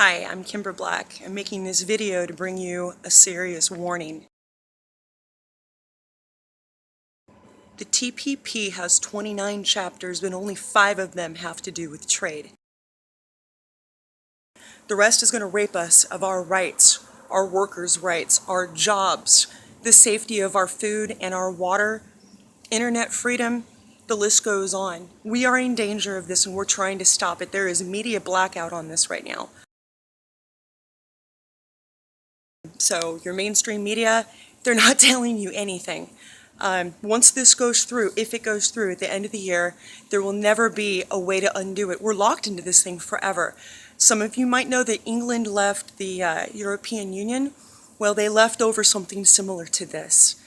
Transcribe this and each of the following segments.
Hi, I'm Kimber Black. I'm making this video to bring you a serious warning. The TPP has 29 chapters, but only 5 of them have to do with trade. The rest is going to rape us of our rights, our workers' rights, our jobs, the safety of our food and our water, internet freedom, the list goes on. We are in danger of this and we're trying to stop it. There is media blackout on this right now. So your mainstream media, they're not telling you anything. Once this goes through, if it goes through at the end of the year, there will never be a way to undo it. We're locked into this thing forever. Some of you might know that England left the European Union. Well, they left over something similar to this.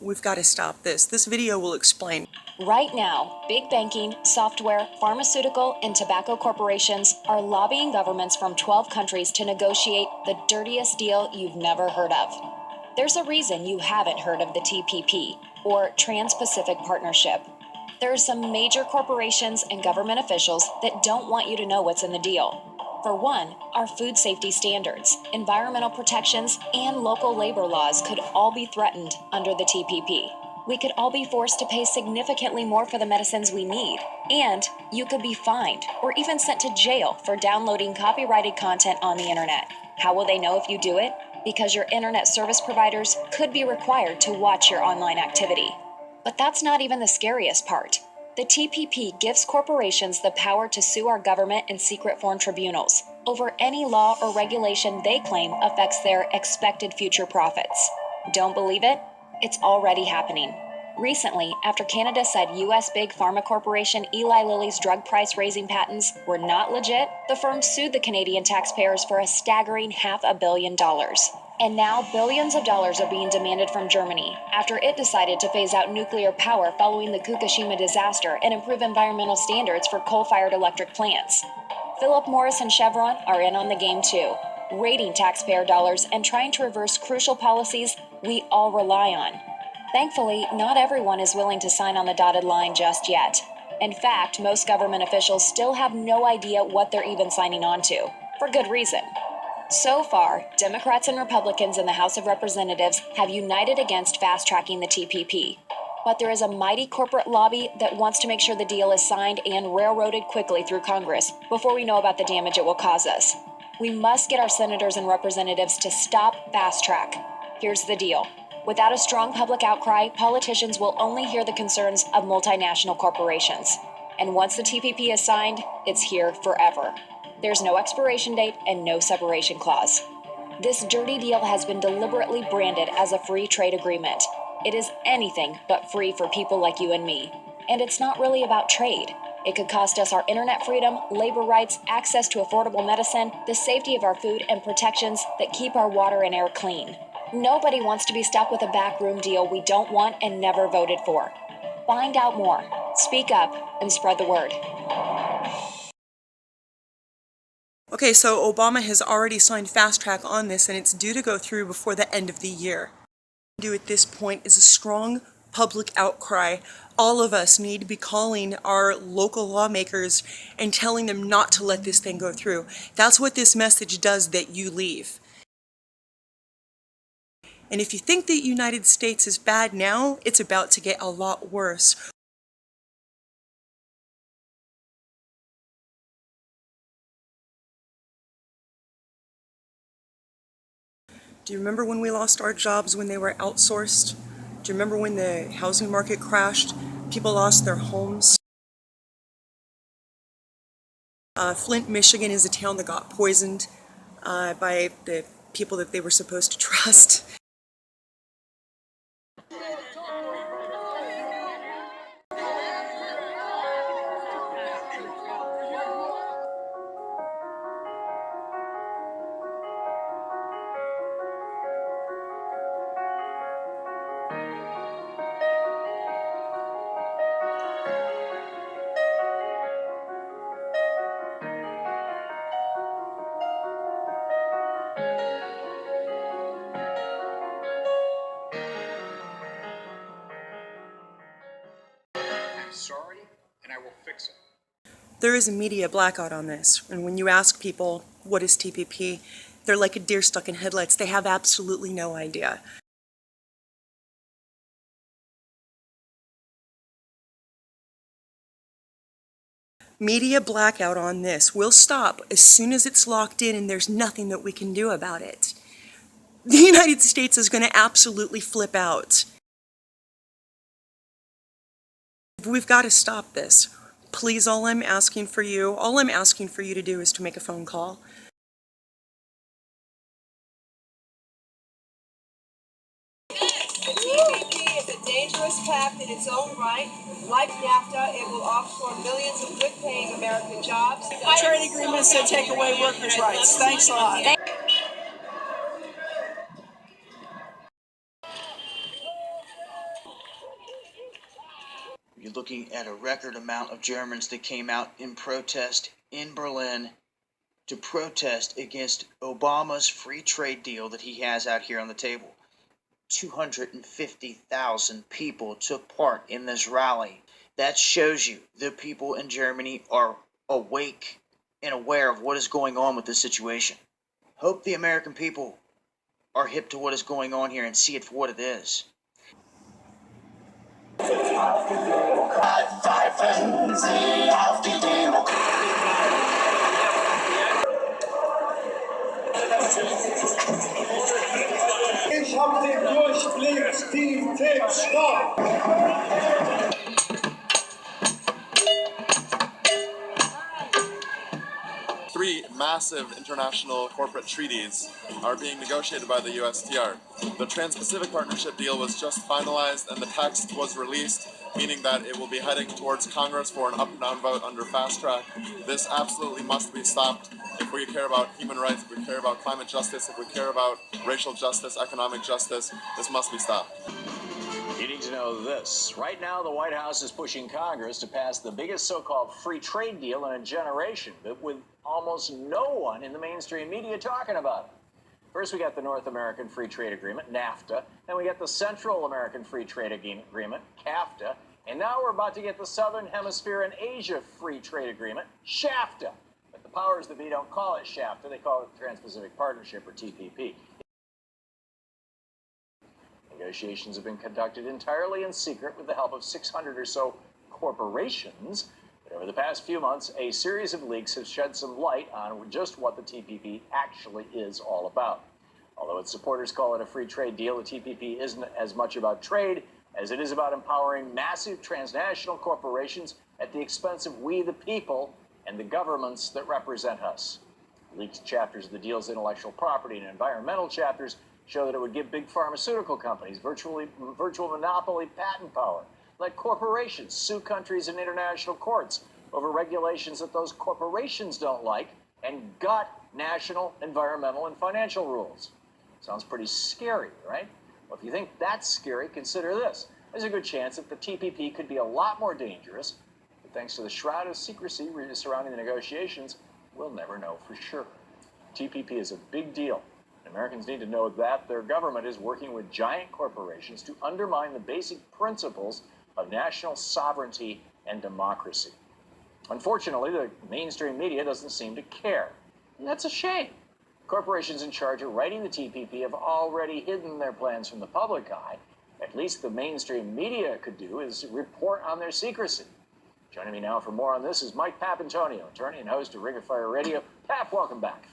We've got to stop this. This video will explain. Right now, big banking, software, pharmaceutical, and tobacco corporations are lobbying governments from 12 countries to negotiate the dirtiest deal you've never heard of. There's a reason you haven't heard of the TPP, or Trans-Pacific Partnership. There are some major corporations and government officials that don't want you to know what's in the deal. For one, our food safety standards, environmental protections, and local labor laws could all be threatened under the TPP. We could all be forced to pay significantly more for the medicines we need, and you could be fined or even sent to jail for downloading copyrighted content on the internet. How will they know if you do it? Because your internet service providers could be required to watch your online activity. But that's not even the scariest part. The TPP gives corporations the power to sue our government in secret foreign tribunals over any law or regulation they claim affects their expected future profits. Don't believe it? It's already happening. Recently, after Canada said U.S. big pharma corporation Eli Lilly's drug price-raising patents were not legit, the firm sued the Canadian taxpayers for a staggering $500 million. And now billions of dollars are being demanded from Germany after it decided to phase out nuclear power following the Fukushima disaster and improve environmental standards for coal-fired electric plants. Philip Morris and Chevron are in on the game too, raiding taxpayer dollars and trying to reverse crucial policies we all rely on. Thankfully, not everyone is willing to sign on the dotted line just yet. In fact, most government officials still have no idea what they're even signing on to, for good reason. So far, Democrats and Republicans in the House of Representatives have united against fast-tracking the TPP. But there is a mighty corporate lobby that wants to make sure the deal is signed and railroaded quickly through Congress before we know about the damage it will cause us. We must get our senators and representatives to stop fast-track. Here's the deal. Without a strong public outcry, politicians will only hear the concerns of multinational corporations. And once the TPP is signed, it's here forever. There's no expiration date and no separation clause. This dirty deal has been deliberately branded as a free trade agreement. It is anything but free for people like you and me. And it's not really about trade. It could cost us our internet freedom, labor rights, access to affordable medicine, the safety of our food, and protections that keep our water and air clean. Nobody wants to be stuck with a backroom deal we don't want and never voted for. Find out more, speak up, and spread the word. Okay, so Obama has already signed fast track on this and it's due to go through before the end of the year. What we do at this point is a strong public outcry. All of us need to be calling our local lawmakers and telling them not to let this thing go through. That's what this message does, that you leave. And if you think the United States is bad now, it's about to get a lot worse. Do you remember when we lost our jobs when they were outsourced? Do you remember when the housing market crashed? People lost their homes. Flint, Michigan is a town that got poisoned by the people that they were supposed to trust. and I will fix it. There is a media blackout on this, and when you ask people what is TPP, they're like a deer stuck in headlights. They have absolutely no idea. Media blackout on this will stop as soon as it's locked in and there's nothing that we can do about it. The United States is going to absolutely flip out. We've got to stop this. Please, all I'm asking for you to do is to make a phone call. The TPP is a dangerous pact in its own right. Like NAFTA, it will offshore millions of good-paying American jobs. Trade agreements that take away workers' rights. Thanks a lot. You're looking at a record amount of Germans that came out in protest in Berlin to protest against Obama's free trade deal that he has out here on the table. 250,000 people took part in this rally. That shows you the people in Germany are awake and aware of what is going on with this situation. Hope the American people are hip to what is going on here and see it for what it is. Ich hab den Durchblick, Steve, Tipp, Stopp! Three massive international corporate treaties are being negotiated by the USTR. The Trans-Pacific Partnership deal was just finalized and the text was released, meaning that it will be heading towards Congress for an up and down vote under fast track. This absolutely must be stopped. If we care about human rights, if we care about climate justice, if we care about racial justice, economic justice, this must be stopped. You need to know this. Right now, the White House is pushing Congress to pass the biggest so-called free trade deal in a generation, but with almost no one in the mainstream media talking about it. First, we got the North American Free Trade Agreement, NAFTA. Then we got the Central American Free Trade Agreement, CAFTA. And now we're about to get the Southern Hemisphere and Asia Free Trade Agreement, SHAFTA. But the powers that be don't call it SHAFTA. They call it the Trans-Pacific Partnership, or TPP. Negotiations have been conducted entirely in secret with the help of 600 or so corporations. But over the past few months, a series of leaks have shed some light on just what the TPP actually is all about. Although its supporters call it a free trade deal, the TPP isn't as much about trade as it is about empowering massive transnational corporations at the expense of we the people and the governments that represent us. Leaked chapters of the deal's intellectual property and environmental chapters show that it would give big pharmaceutical companies virtual monopoly patent power, let corporations sue countries in international courts over regulations that those corporations don't like, and gut national environmental and financial rules. Sounds pretty scary, right? Well, if you think that's scary, consider this. There's a good chance that the TPP could be a lot more dangerous, but thanks to the shroud of secrecy surrounding the negotiations, we'll never know for sure. TPP is a big deal. Americans need to know that their government is working with giant corporations to undermine the basic principles of national sovereignty and democracy. Unfortunately, the mainstream media doesn't seem to care. And that's a shame. Corporations in charge of writing the TPP have already hidden their plans from the public eye. At least the mainstream media could do is report on their secrecy. Joining me now for more on this is Mike Papantonio, attorney and host of Ring of Fire Radio. Pap, welcome back.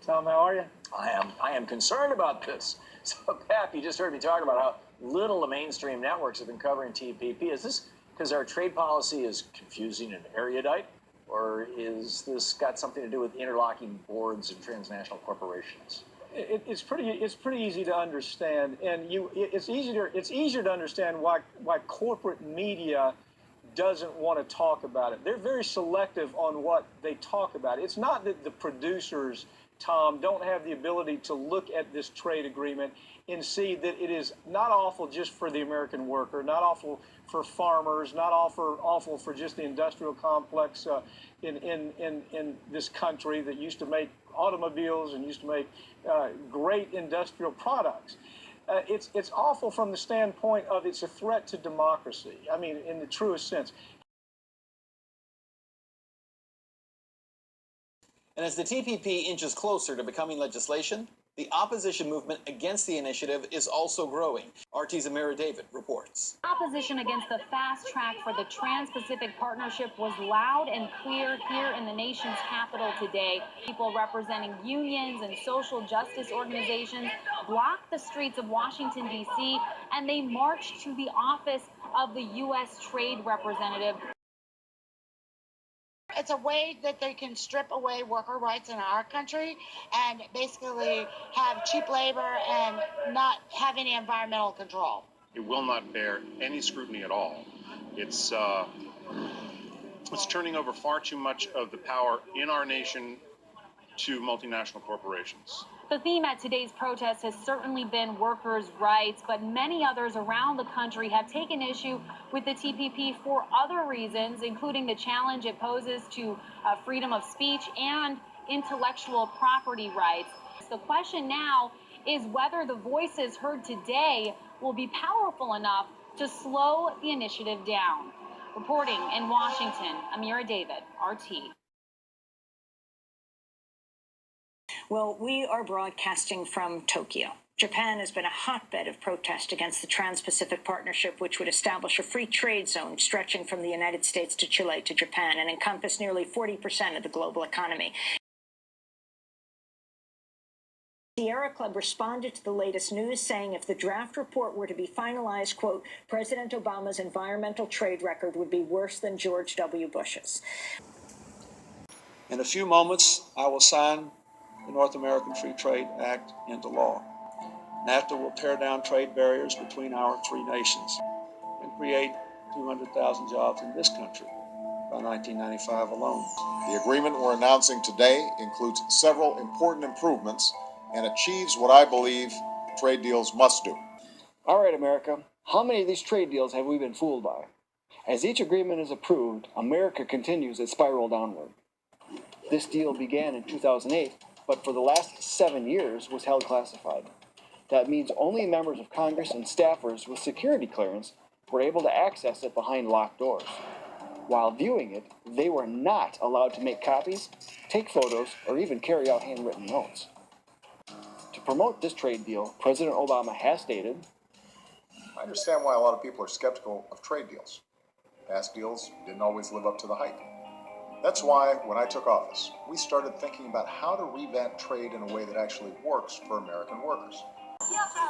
Tom, how are you? I am concerned about this. So, Pap, you just heard me talk about how little the mainstream networks have been covering TPP. Is this because our trade policy is confusing and erudite, or is this got something to do with interlocking boards and transnational corporations? It's pretty easy to understand, and it's easier to understand why corporate media doesn't want to talk about it. They're very selective on what they talk about. It's not that the producers, Tom, don't have the ability to look at this trade agreement and see that it is not awful just for the American worker, not awful for farmers, not awful for just the industrial complex in this country that used to make automobiles and used to make great industrial products. It's awful from the standpoint of it's a threat to democracy. I mean, in the truest sense. And as the TPP inches closer to becoming legislation, the opposition movement against the initiative is also growing. RT's Amira David reports. Opposition against the fast track for the Trans-Pacific Partnership was loud and clear here in the nation's capital today. People representing unions and social justice organizations blocked the streets of Washington, D.C., and they marched to the office of the U.S. Trade Representative. It's a way that they can strip away worker rights in our country and basically have cheap labor and not have any environmental control. It will not bear any scrutiny at all. It's turning over far too much of the power in our nation to multinational corporations. The theme at today's protest has certainly been workers' rights, but many others around the country have taken issue with the TPP for other reasons, including the challenge it poses to freedom of speech and intellectual property rights. The question now is whether the voices heard today will be powerful enough to slow the initiative down. Reporting in Washington, Amira David, RT. Well, we are broadcasting from Tokyo. Japan has been a hotbed of protest against the Trans-Pacific Partnership, which would establish a free trade zone stretching from the United States to Chile to Japan and encompass nearly 40% of the global economy. The Sierra Club responded to the latest news, saying if the draft report were to be finalized, quote, President Obama's environmental trade record would be worse than George W. Bush's. In a few moments, I will sign the North American Free Trade Act into law. NAFTA will tear down trade barriers between our three nations and create 200,000 jobs in this country by 1995 alone. The agreement we're announcing today includes several important improvements and achieves what I believe trade deals must do. All right, America, how many of these trade deals have we been fooled by? As each agreement is approved, America continues its spiral downward. This deal began in 2008, but for the last 7 years was held classified. That means only members of Congress and staffers with security clearance were able to access it behind locked doors. While viewing it, they were not allowed to make copies, take photos, or even carry out handwritten notes. To promote this trade deal, President Obama has stated, I understand why a lot of people are skeptical of trade deals. Past deals didn't always live up to the hype. That's why, when I took office, we started thinking about how to revamp trade in a way that actually works for American workers.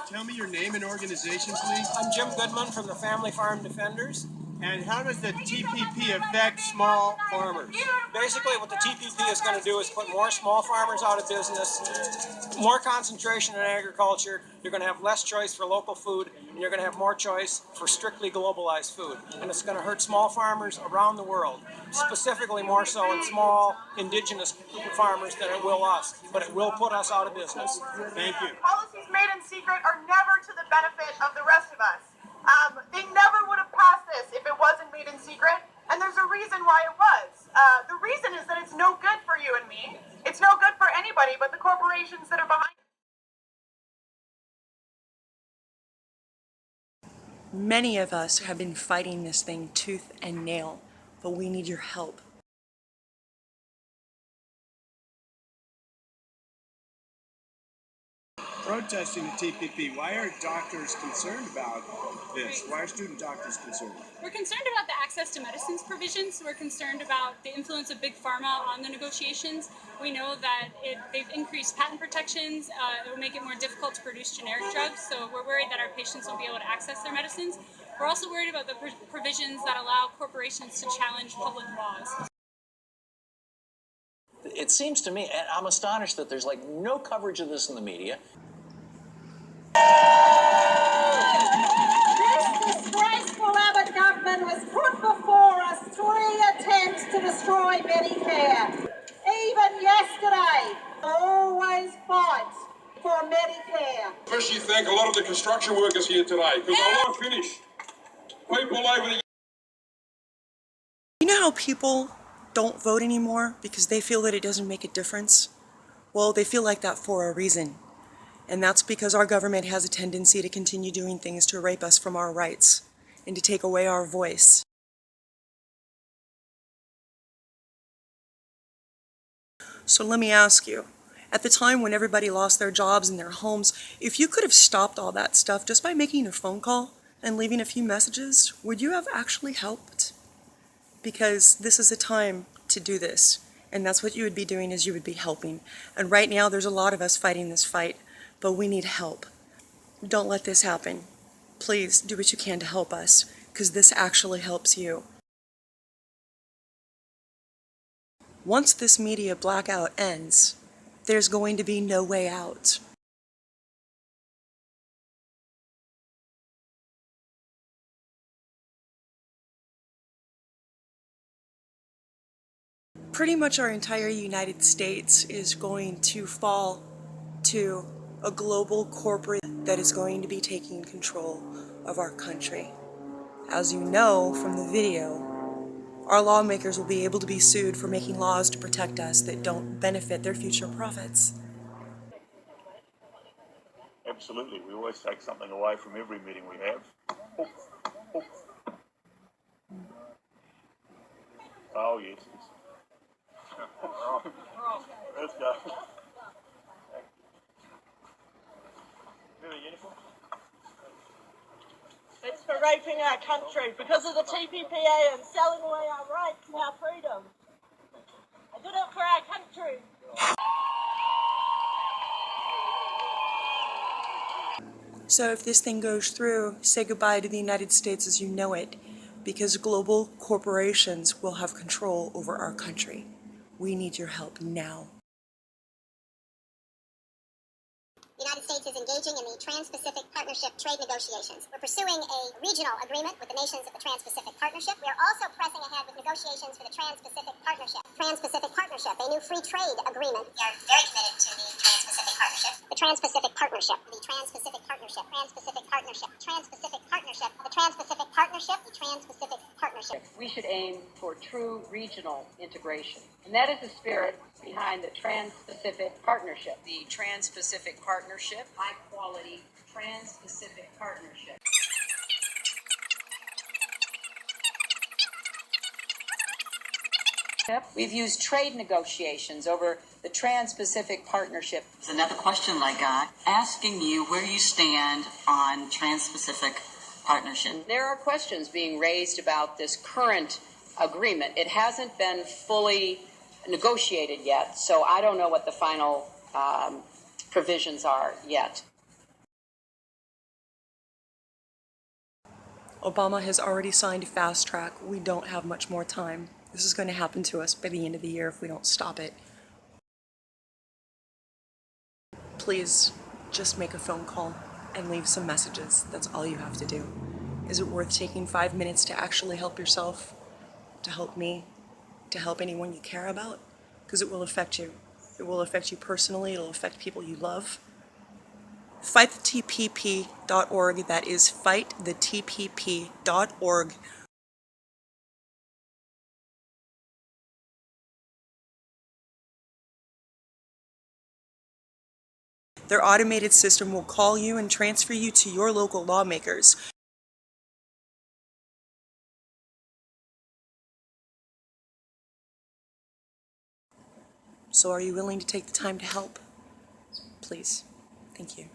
Tell me your name and organization, please. I'm Jim Goodman from the Family Farm Defenders. And how does the TPP affect small farmers? Basically, what the TPP is going to do is put more small farmers out of business, more concentration in agriculture. You're going to have less choice for local food, and you're going to have more choice for strictly globalized food. And it's going to hurt small farmers around the world, specifically more so in small indigenous farmers than it will us. But it will put us out of business. Thank you. Policies made in secret are never to the benefit of the rest of us. They never would have passed this if it wasn't made in secret, and there's a reason why it was. The reason is that it's no good for you and me. It's no good for anybody but the corporations that are behind it. Many of us have been fighting this thing tooth and nail, but we need your help. Protesting the TPP. Why are doctors concerned about this? Why are student doctors concerned? We're concerned about the access to medicines provisions. We're concerned about the influence of big pharma on the negotiations. We know that they've increased patent protections. It will make it more difficult to produce generic drugs, so we're worried that our patients won't be able to access their medicines. We're also worried about the provisions that allow corporations to challenge public laws. it seems to me, and I'm astonished that there's like no coverage of this in the media. This disgraceful Abbott government has put before us 3 attempts to destroy Medicare. Even yesterday, always fight for Medicare. Especially thank a lot of the construction workers here today, because I won't finish. People over the... You know how people don't vote anymore because they feel that it doesn't make a difference? Well, they feel like that for a reason. And that's because our government has a tendency to continue doing things to rape us from our rights and to take away our voice. So let me ask you, at the time when everybody lost their jobs and their homes, if you could have stopped all that stuff just by making a phone call and leaving a few messages, would you have actually helped? Because this is a time to do this, and that's what you would be doing, is you would be helping. And right now there's a lot of us fighting this fight, but we need help. Don't let this happen. Please do what you can to help us, because this actually helps you. Once this media blackout ends, there's going to be no way out. Pretty much our entire United States is going to fall to a global corporate that is going to be taking control of our country. As you know from the video, our lawmakers will be able to be sued for making laws to protect us that don't benefit their future profits. Absolutely. We always take something away from every meeting we have. Oh, yes. Let's go. It's for raping our country because of the TPPA and selling away our rights and our freedom. I did it for our country. So if this thing goes through, say goodbye to the United States as you know it, because global corporations will have control over our country. We need your help now. The United States is engaging in the Trans-Pacific Partnership trade negotiations. We're pursuing a regional agreement with the nations of the Trans-Pacific Partnership. We are also pressing ahead with negotiations for the Trans-Pacific Partnership. Trans-Pacific Partnership, a new free trade agreement. We are very committed to the Trans-Pacific Partnership. The Trans-Pacific Partnership. The Trans-Pacific Partnership. Trans-Pacific Partnership. Trans-Pacific Partnership. The Trans-Pacific Partnership. The Trans-Pacific Partnership. We should aim for true regional integration. And that is the spirit behind the Trans-Pacific Partnership. The Trans-Pacific Partnership, high-quality Trans-Pacific Partnership. We've used trade negotiations over the Trans-Pacific Partnership. There's another question I got asking you where you stand on Trans-Pacific Partnership. There are questions being raised about this current agreement. It hasn't been fully negotiated yet, so I don't know what the final provisions are yet. Obama has already signed fast track. We don't have much more time. This is going to happen to us by the end of the year if we don't stop it. Please, just make a phone call and leave some messages. That's all you have to do. Is it worth taking 5 minutes to actually help yourself, to help me, to help anyone you care about? Because it will affect you. It will affect you personally. It'll affect people you love. FightTheTPP.org. That is FightTheTPP.org. Their automated system will call you and transfer you to your local lawmakers. So are you willing to take the time to help? Please. Thank you.